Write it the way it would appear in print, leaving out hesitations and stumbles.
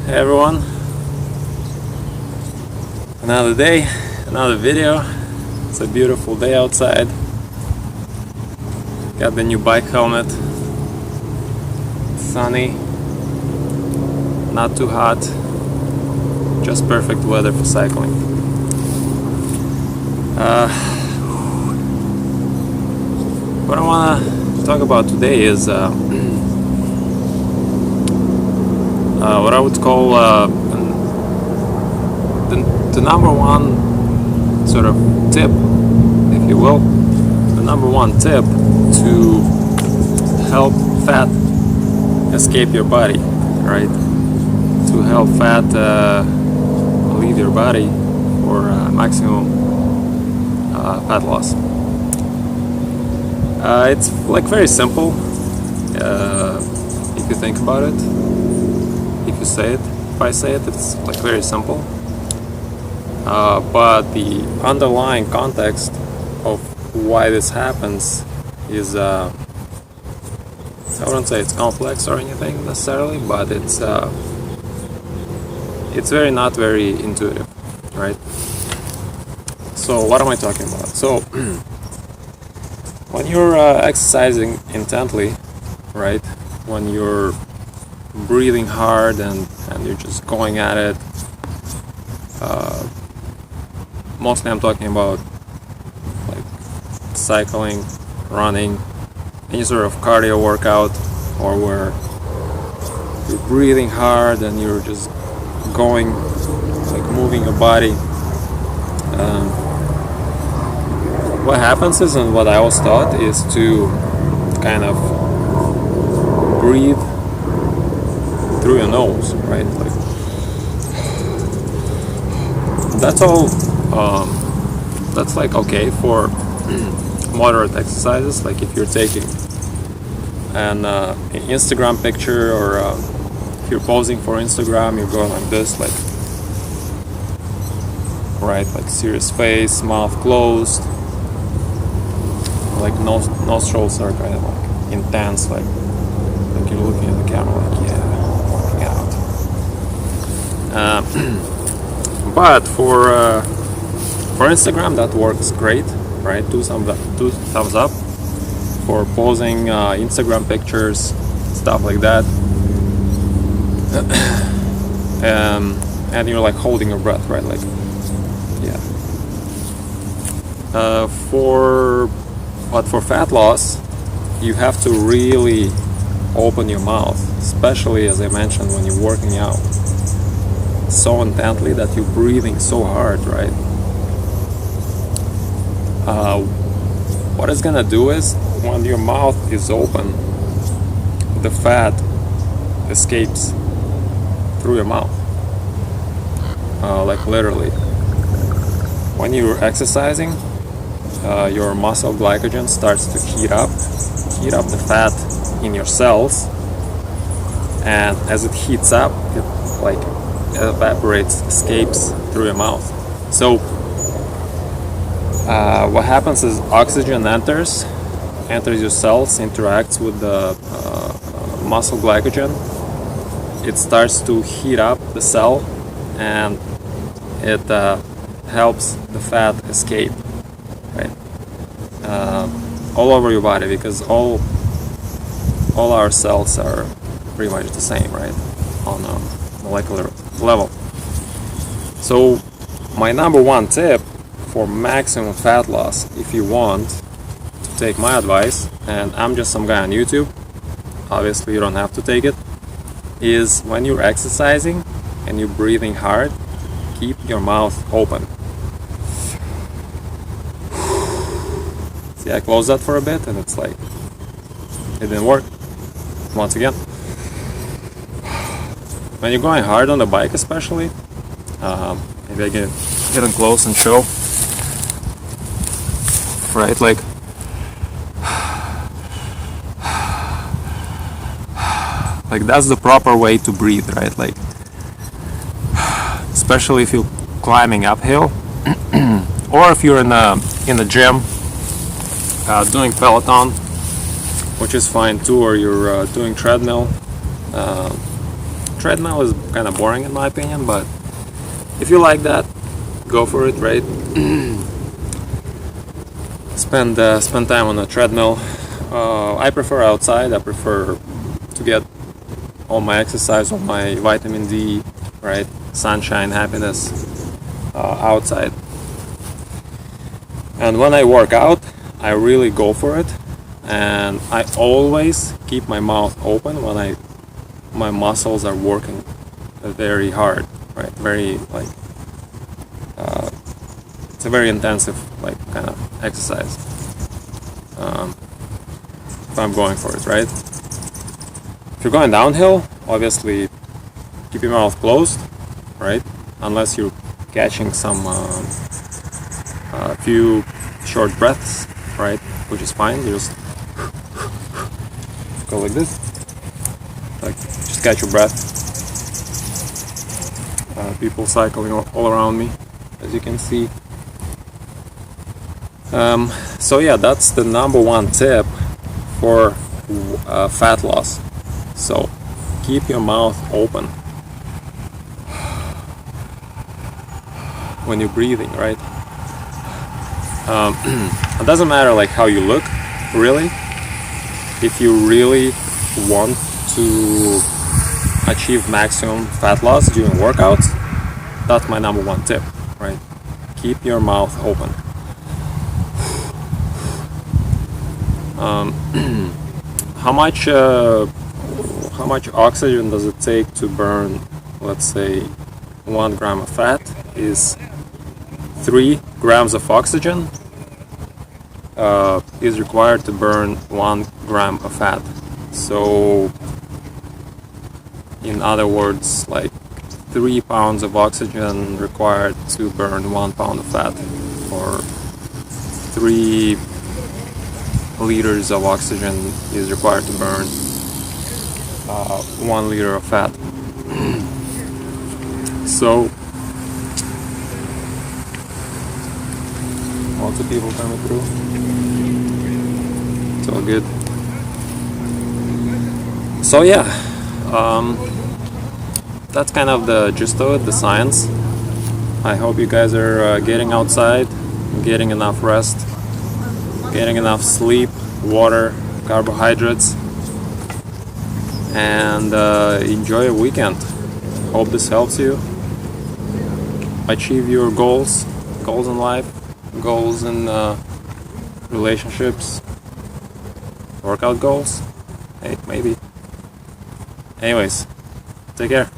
Hey everyone, another day, another video. It's a beautiful day outside. Got the new bike helmet. Sunny, not too hot, just perfect weather for cycling. What I want to talk about today is what I would call the number one sort of tip, if you will, the number one tip to help fat escape your body, right? To help fat leave your body for maximum fat loss. It's like very simple if you think about it. If I say it, it's like very simple. But the underlying context of why this happens is, I wouldn't say it's complex or anything necessarily, but it's not very intuitive, right? So what am I talking about? So when you're exercising intently, right? When you're breathing hard and you're just going at it, mostly I'm talking about like cycling, running, any sort of cardio workout, or where you're breathing hard and you're just going, like moving your body. What happens is, and what I always thought, is to kind of breathe through your nose, right? Like that's all. That's like okay for moderate exercises. Like if you're taking an Instagram picture, or if you're posing for Instagram, you're going like this, like right, like serious face, mouth closed, like nostrils are kind of like intense, like you're looking at the camera, like working out. But for Instagram that works great, right? Two thumbs up for posing Instagram pictures, stuff like that. And you're like holding your breath, right? Like for fat loss, you have to really open your mouth, especially as I mentioned when you're working out so intently that you're breathing so hard, right? What it's gonna do is, when your mouth is open, the fat escapes through your mouth, like literally. When you're exercising, your muscle glycogen starts to heat up the fat in your cells, and as it heats up, it like evaporates, escapes through your mouth. So what happens is oxygen enters your cells, interacts with the muscle glycogen. It starts to heat up the cell, and it helps the fat escape, right? All over your body, because all our cells are pretty much the same, right, on a molecular level. So my number one tip for maximum fat loss, if you want to take my advice, and I'm just some guy on YouTube, obviously you don't have to take it, is when you're exercising and you're breathing hard, keep your mouth open. See, I closed that for a bit and it's like it didn't work. Once again, when you're going hard on the bike, especially, maybe I get in close and show, right? Like that's the proper way to breathe, right? Like, especially if you're climbing uphill, or if you're in the gym doing Peloton, which is fine too, or you're doing treadmill treadmill is kind of boring in my opinion, but if you like that, go for it, right? Spend time on a treadmill. I prefer outside. I prefer to get all my exercise, all my vitamin D, right? Sunshine, happiness outside. And when I work out, I really go for it, and I always keep my mouth open when my muscles are working very hard, right? Very like it's a very intensive like kind of exercise. If I'm going for it, right? If you're going downhill, obviously keep your mouth closed, right? Unless you're catching some a few short breaths, right? Which is fine. You just go like this, like just catch your breath. People cycling all around me, as you can see. So yeah, that's the number one tip for fat loss. So keep your mouth open when you're breathing, right? It doesn't matter like how you look, really. If you really want to achieve maximum fat loss during workouts, that's my number one tip, right? Keep your mouth open. How much oxygen does it take to burn, let's say, 1 gram of fat? Is 3 grams of oxygen is required to burn 1 gram of fat. So in other words, like 3 pounds of oxygen required to burn 1 pound of fat, or 3 liters of oxygen is required to burn 1 liter of fat. So lots of people coming through. It's all good. So yeah, that's kind of the gist of it, the science. I hope you guys are getting outside, getting enough rest, getting enough sleep, water, carbohydrates, and enjoy a weekend. Hope this helps you achieve your goals in life, goals in relationships, workout goals. Hey, maybe. Anyways, take care.